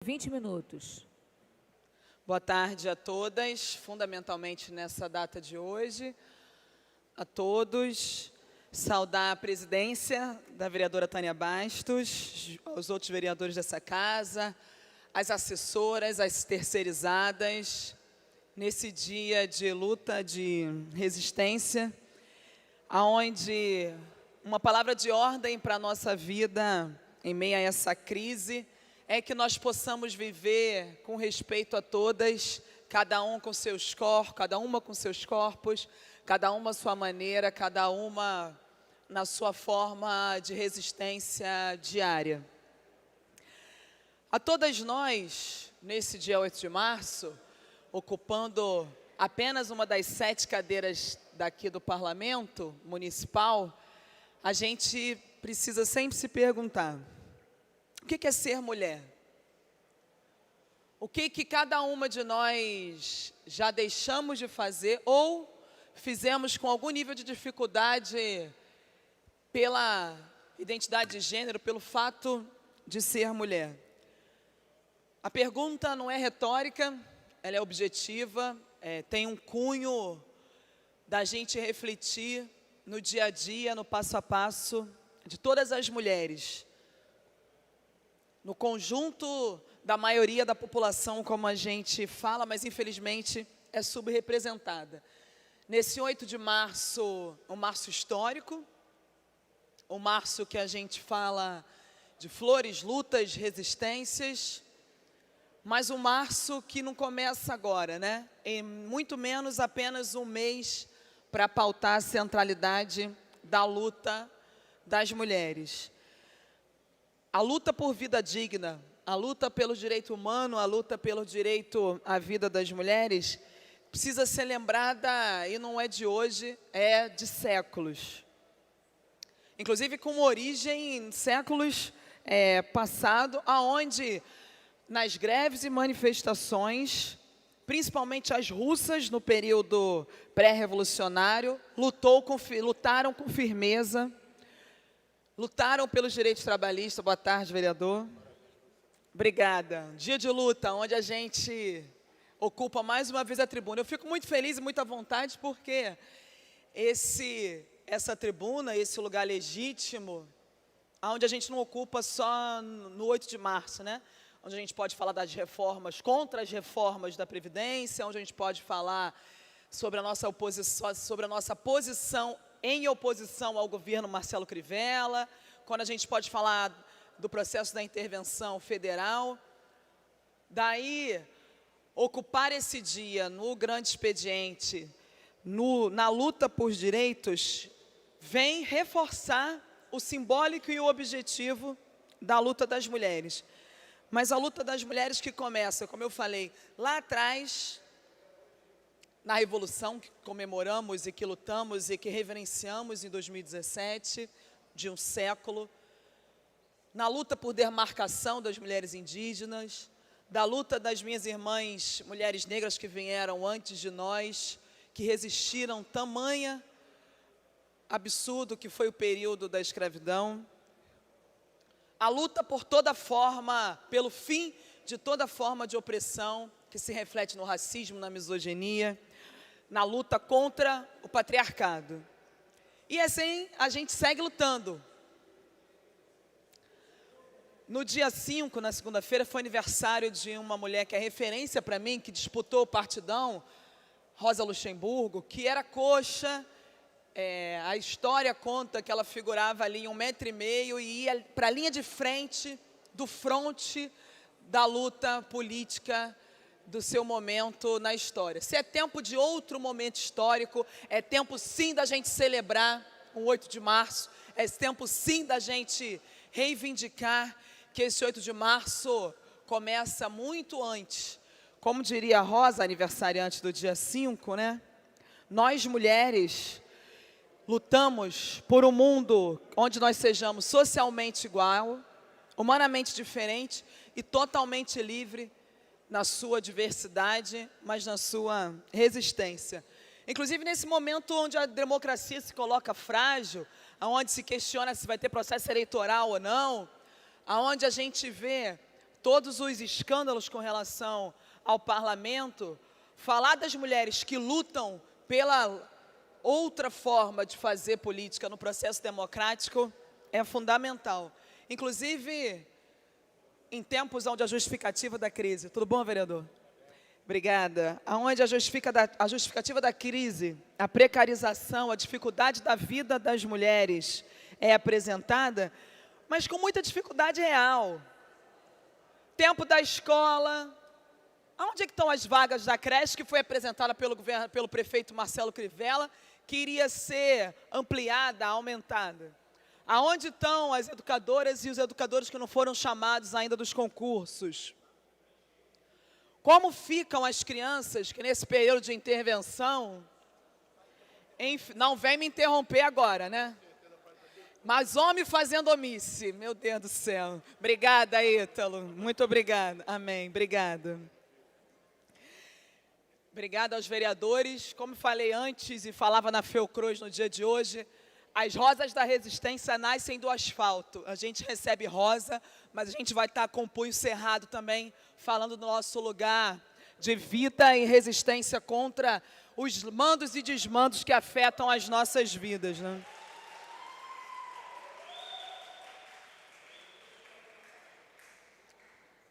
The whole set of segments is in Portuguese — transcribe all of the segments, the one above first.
20 minutos. Boa tarde a todas, fundamentalmente nessa data de hoje, a todos. Saudar a presidência da vereadora Tânia Bastos, aos outros vereadores dessa casa, as assessoras, as terceirizadas, nesse dia de luta, de resistência, aonde uma palavra de ordem para a nossa vida, em meio a essa crise, é que nós possamos viver com respeito a todas, cada um com seus corpos, cada uma com seus corpos, cada uma à sua maneira, cada uma na sua forma de resistência diária. A todas nós, nesse dia 8 de março, ocupando apenas uma das 7 cadeiras daqui do Parlamento Municipal, a gente precisa sempre se perguntar: o que é ser mulher? O que cada uma de nós já deixamos de fazer ou fizemos com algum nível de dificuldade pela identidade de gênero, pelo fato de ser mulher? A pergunta não é retórica, ela é objetiva, tem um cunho da gente refletir no dia a dia, no passo a passo de todas as mulheres, no conjunto da maioria da população, como a gente fala, mas infelizmente é subrepresentada. Nesse 8 de março, um março histórico, um março que a gente fala de flores, lutas, resistências, mas um março que não começa agora, né? Em muito menos apenas um mês para pautar a centralidade da luta das mulheres. A luta por vida digna, a luta pelo direito humano, a luta pelo direito à vida das mulheres, precisa ser lembrada, e não é de hoje, é de séculos. Inclusive com origem em séculos passados, aonde nas greves e manifestações, principalmente as russas no período pré-revolucionário, lutaram com firmeza, lutaram pelos direitos trabalhistas. Boa tarde, vereador. Obrigada. Dia de luta, onde a gente ocupa mais uma vez a tribuna. Eu fico muito feliz e muito à vontade porque essa tribuna, esse lugar legítimo, onde a gente não ocupa só no 8 de março, né? Onde a gente pode falar das reformas, contra as reformas da Previdência, onde a gente pode falar sobre a nossa posição em oposição ao governo Marcelo Crivella, quando a gente pode falar do processo da intervenção federal. Daí, ocupar esse dia no grande expediente, na luta por direitos, vem reforçar o simbólico e o objetivo da luta das mulheres. Mas a luta das mulheres que começa, como eu falei, lá atrás, na Revolução que comemoramos e que lutamos e que reverenciamos em 2017, de um século, na luta por demarcação das mulheres indígenas, da luta das minhas irmãs, mulheres negras que vieram antes de nós, que resistiram tamanha absurdo que foi o período da escravidão, a luta por toda forma, pelo fim de toda forma de opressão que se reflete no racismo, na misoginia, na luta contra o patriarcado. E assim a gente segue lutando. No dia 5, na segunda-feira, foi aniversário de uma mulher que é referência para mim, que disputou o partidão, Rosa Luxemburgo, que era coxa. A história conta que ela figurava ali em 1,5 m e ia para a linha de frente do fronte da luta política do seu momento na história. Se é tempo de outro momento histórico, é tempo sim da gente celebrar o 8 de março, é tempo sim da gente reivindicar que esse 8 de março começa muito antes. Como diria a Rosa, aniversariante do dia 5, né? Nós mulheres lutamos por um mundo onde nós sejamos socialmente igual, humanamente diferente e totalmente livre na sua diversidade, mas na sua resistência. Inclusive nesse momento onde a democracia se coloca frágil, onde se questiona se vai ter processo eleitoral ou não, onde a gente vê todos os escândalos com relação ao parlamento, falar das mulheres que lutam pela outra forma de fazer política no processo democrático é fundamental. Inclusive, em tempos onde a justificativa da crise... Tudo bom, vereador? Obrigada. Onde a justificativa da crise, a precarização, a dificuldade da vida das mulheres é apresentada, mas com muita dificuldade real. Tempo da escola. Onde é que estão as vagas da creche que foi apresentada pelo prefeito Marcelo Crivella, que iria ser ampliada, aumentada? Aonde estão as educadoras e os educadores que não foram chamados ainda dos concursos? Como ficam as crianças que nesse período de intervenção... Não vem me interromper agora, né? Mas homem fazendo omisse, meu Deus do céu. Obrigada, Ítalo. Muito obrigada. Amém. Obrigada. Obrigada aos vereadores. Como falei antes e falava na Fiocruz no dia de hoje, as rosas da resistência nascem do asfalto. A gente recebe rosa, mas a gente vai estar com o punho cerrado também, falando do nosso lugar de vida e resistência contra os mandos e desmandos que afetam as nossas vidas, né?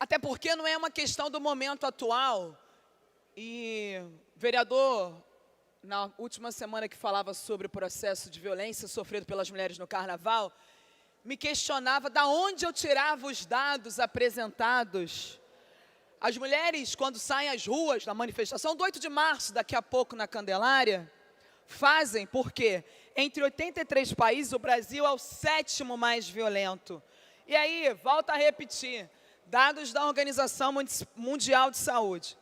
Até porque não é uma questão do momento atual. E vereador, na última semana que falava sobre o processo de violência sofrido pelas mulheres no Carnaval, me questionava de onde eu tirava os dados apresentados. As mulheres, quando saem às ruas na manifestação do 8 de março, daqui a pouco na Candelária, fazem porque entre 83 países o Brasil é o 7º mais violento. E aí, volta a repetir, dados da Organização Mundial de Saúde.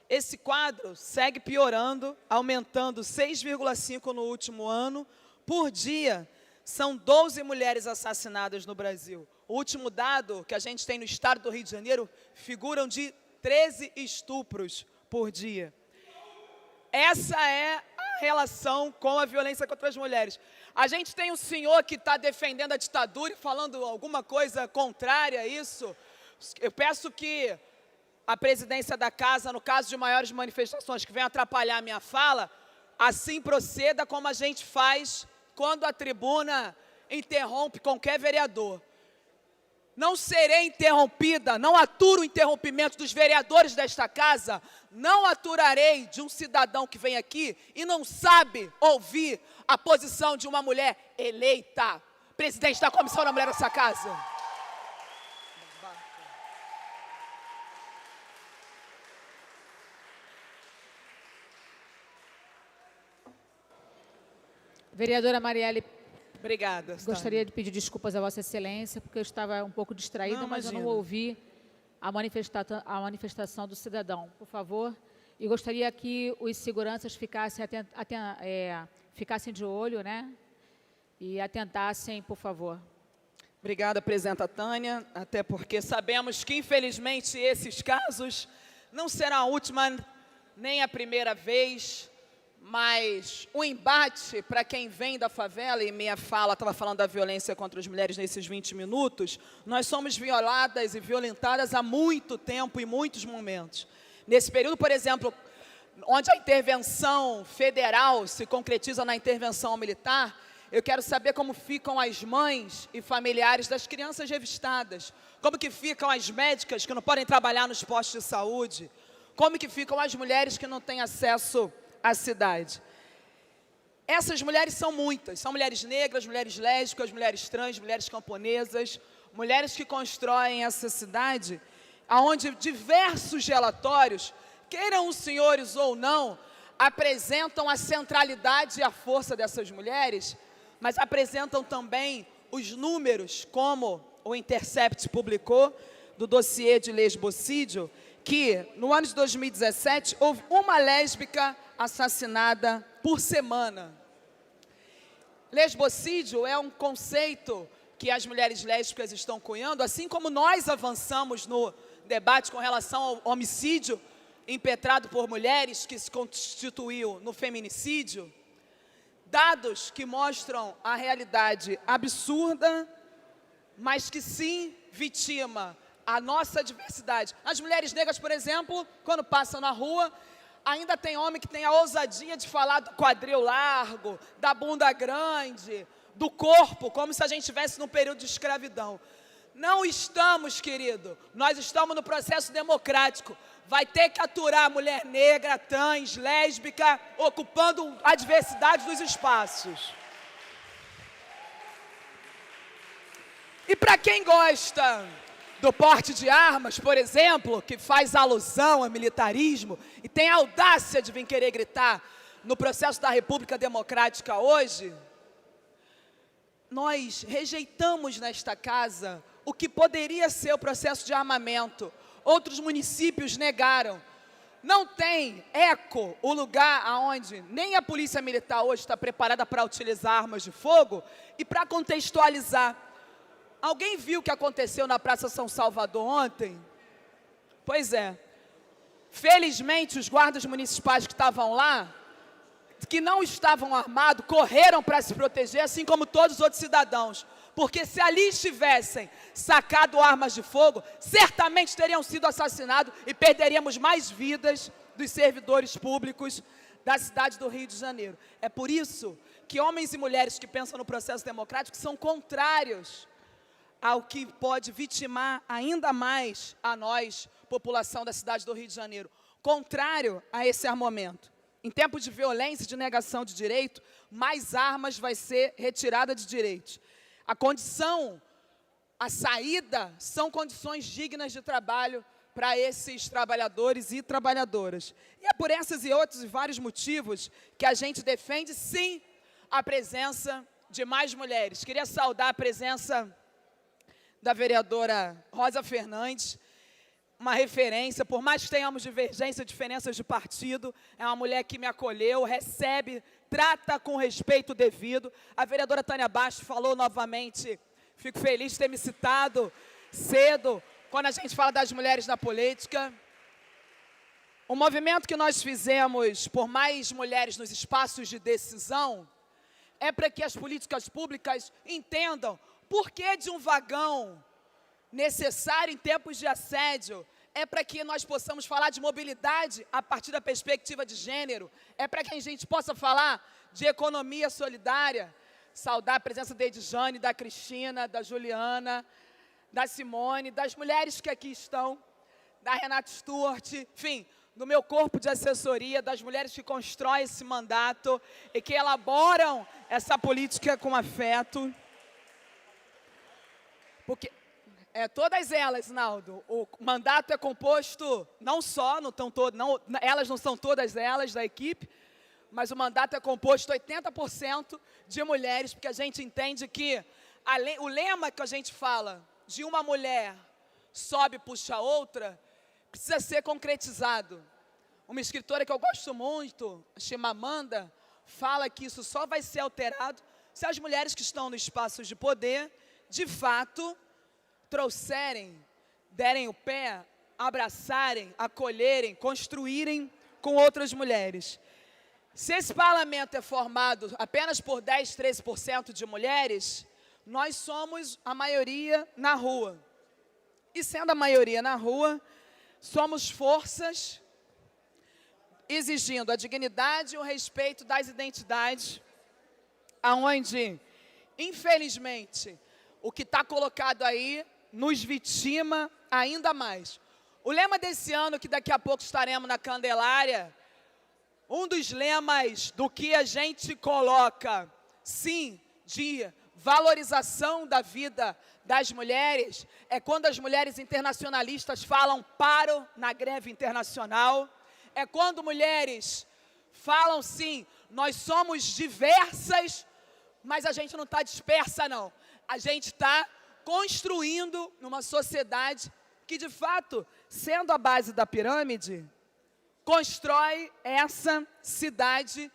Esse quadro segue piorando, aumentando 6,5 no último ano. Por dia, são 12 mulheres assassinadas no Brasil. O último dado que a gente tem no estado do Rio de Janeiro figuram de 13 estupros por dia. Essa é a relação com a violência contra as mulheres. A gente tem um senhor que está defendendo a ditadura e falando alguma coisa contrária a isso. Eu peço que a presidência da casa, no caso de maiores manifestações que venham atrapalhar a minha fala, assim proceda como a gente faz quando a tribuna interrompe qualquer vereador. Não serei interrompida, não aturo o interrompimento dos vereadores desta casa, não aturarei de um cidadão que vem aqui e não sabe ouvir a posição de uma mulher eleita, presidente da Comissão da Mulher dessa casa. Vereadora Marielle, obrigada. Gostaria de pedir desculpas a Vossa Excelência, porque eu estava um pouco distraída, mas eu não ouvi a manifestação do cidadão. Por favor, e gostaria que os seguranças ficassem de olho, né? E atentassem, por favor. Obrigada, presidenta Tânia, até porque sabemos que, infelizmente, esses casos não serão a última nem a primeira vez, mas o embate para quem vem da favela, e minha fala estava falando da violência contra as mulheres nesses 20 minutos, nós somos violadas e violentadas há muito tempo, em muitos momentos. Nesse período, por exemplo, onde a intervenção federal se concretiza na intervenção militar, eu quero saber como ficam as mães e familiares das crianças revistadas, como que ficam as médicas que não podem trabalhar nos postos de saúde, como que ficam as mulheres que não têm acesso à cidade. Essas mulheres são muitas, são mulheres negras, mulheres lésbicas, mulheres trans, mulheres camponesas, mulheres que constroem essa cidade, onde diversos relatórios, queiram os senhores ou não, apresentam a centralidade e a força dessas mulheres, mas apresentam também os números, como o Intercept publicou, do dossiê de lesbocídio, que no ano de 2017 houve uma lésbica assassinada por semana. Lesbocídio é um conceito que as mulheres lésbicas estão cunhando, assim como nós avançamos no debate com relação ao homicídio impetrado por mulheres, que se constituiu no feminicídio. Dados que mostram a realidade absurda, mas que sim vitima a nossa diversidade. As mulheres negras, por exemplo, quando passam na rua, ainda tem homem que tem a ousadia de falar do quadril largo, da bunda grande, do corpo, como se a gente estivesse num período de escravidão. Não estamos, querido. Nós estamos no processo democrático. Vai ter que aturar a mulher negra, trans, lésbica, ocupando a diversidade dos espaços. E para quem gosta do porte de armas, por exemplo, que faz alusão a militarismo e tem a audácia de vir querer gritar no processo da República Democrática hoje, nós rejeitamos nesta casa o que poderia ser o processo de armamento. Outros municípios negaram. Não tem eco o lugar onde nem a Polícia Militar hoje está preparada para utilizar armas de fogo. E para contextualizar, alguém viu o que aconteceu na Praça São Salvador ontem? Pois é. Felizmente, os guardas municipais que estavam lá, que não estavam armados, correram para se proteger, assim como todos os outros cidadãos. Porque se ali estivessem sacado armas de fogo, certamente teriam sido assassinados e perderíamos mais vidas dos servidores públicos da cidade do Rio de Janeiro. É por isso que homens e mulheres que pensam no processo democrático são contrários ao que pode vitimar ainda mais a nós, população da cidade do Rio de Janeiro. Contrário a esse armamento. Em tempos de violência e de negação de direito, mais armas vai ser retirada de direitos. A condição, a saída, são condições dignas de trabalho para esses trabalhadores e trabalhadoras. E é por esses e outros e vários motivos que a gente defende, sim, a presença de mais mulheres. Queria saudar a presença da vereadora Rosa Fernandes, uma referência, por mais que tenhamos divergência, diferenças de partido, é uma mulher que me acolheu, recebe, trata com respeito devido. A vereadora Tânia Bastos falou novamente, fico feliz de ter me citado cedo, quando a gente fala das mulheres na política. O movimento que nós fizemos por mais mulheres nos espaços de decisão é para que as políticas públicas entendam por que de um vagão necessário em tempos de assédio, é para que nós possamos falar de mobilidade a partir da perspectiva de gênero, é para que a gente possa falar de economia solidária, saudar a presença da Edjane, da Cristina, da Juliana, da Simone, das mulheres que aqui estão, da Renata Stuart, enfim, do meu corpo de assessoria, das mulheres que constroem esse mandato e que elaboram essa política com afeto. Porque todas elas, Naldo, o mandato é composto, não só, elas não são todas elas da equipe, mas o mandato é composto 80% de mulheres, porque a gente entende que o lema que a gente fala de uma mulher sobe e puxa a outra, precisa ser concretizado. Uma escritora que eu gosto muito, Chimamanda, fala que isso só vai ser alterado se as mulheres que estão nos espaços de poder, de fato, derem o pé, abraçarem, acolherem, construírem com outras mulheres. Se esse parlamento é formado apenas por 10, 13% de mulheres, nós somos a maioria na rua. E sendo a maioria na rua, somos forças exigindo a dignidade e o respeito das identidades, aonde, infelizmente, o que está colocado aí nos vitima ainda mais. O lema desse ano, que daqui a pouco estaremos na Candelária, um dos lemas do que a gente coloca, sim, de valorização da vida das mulheres, é quando as mulheres internacionalistas falam paro na greve internacional, é quando mulheres falam, sim, nós somos diversas, mas a gente não está dispersa, não. A gente está construindo numa sociedade que, de fato, sendo a base da pirâmide, constrói essa cidade,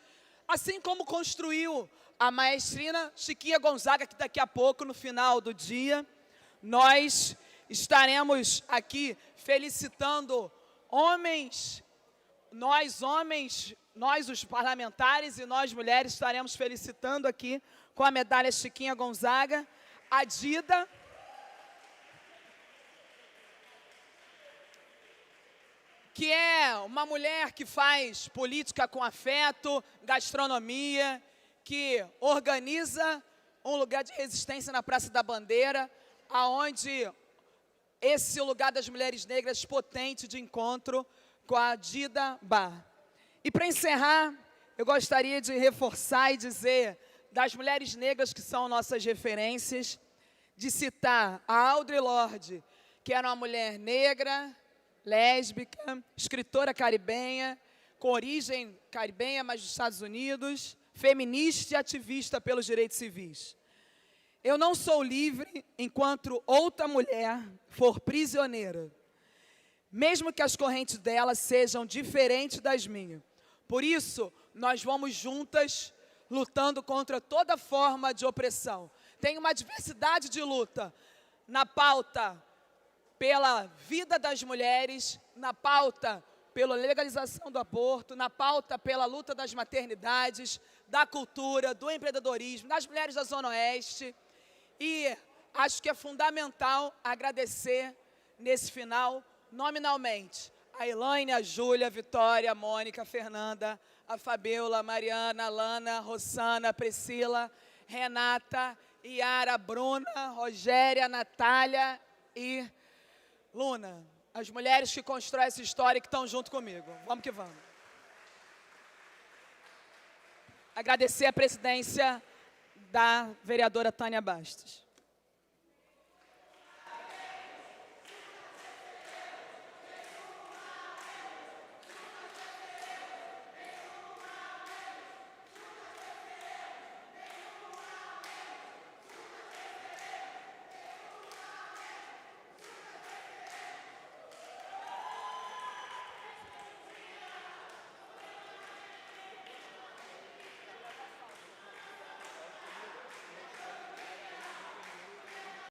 assim como construiu a maestrina Chiquinha Gonzaga, que daqui a pouco, no final do dia, nós estaremos aqui felicitando nós os parlamentares e nós mulheres estaremos felicitando aqui com a medalha Chiquinha Gonzaga, a Dida, que é uma mulher que faz política com afeto, gastronomia, que organiza um lugar de resistência na Praça da Bandeira, aonde esse lugar das mulheres negras potente de encontro com a Dida Bar. E para encerrar, eu gostaria de reforçar e dizer das mulheres negras que são nossas referências, de citar a Audre Lorde, que era uma mulher negra, lésbica, escritora caribenha, com origem caribenha, mas dos Estados Unidos, feminista e ativista pelos direitos civis. Eu não sou livre enquanto outra mulher for prisioneira, mesmo que as correntes dela sejam diferentes das minhas. Por isso, nós vamos juntas lutando contra toda forma de opressão. Tem uma diversidade de luta na pauta pela vida das mulheres, na pauta pela legalização do aborto, na pauta pela luta das maternidades, da cultura, do empreendedorismo, das mulheres da Zona Oeste. E acho que é fundamental agradecer nesse final, nominalmente, a Elaine, a Júlia, a Vitória, a Mônica, a Fernanda, a Fabiola, a Mariana, a Lana, a Rossana, a Priscila, Renata, Yara, a Bruna, Rogéria, a Natália e Luna. As mulheres que constroem essa história e que estão junto comigo. Vamos que vamos. Agradecer a presidência da vereadora Tânia Bastos.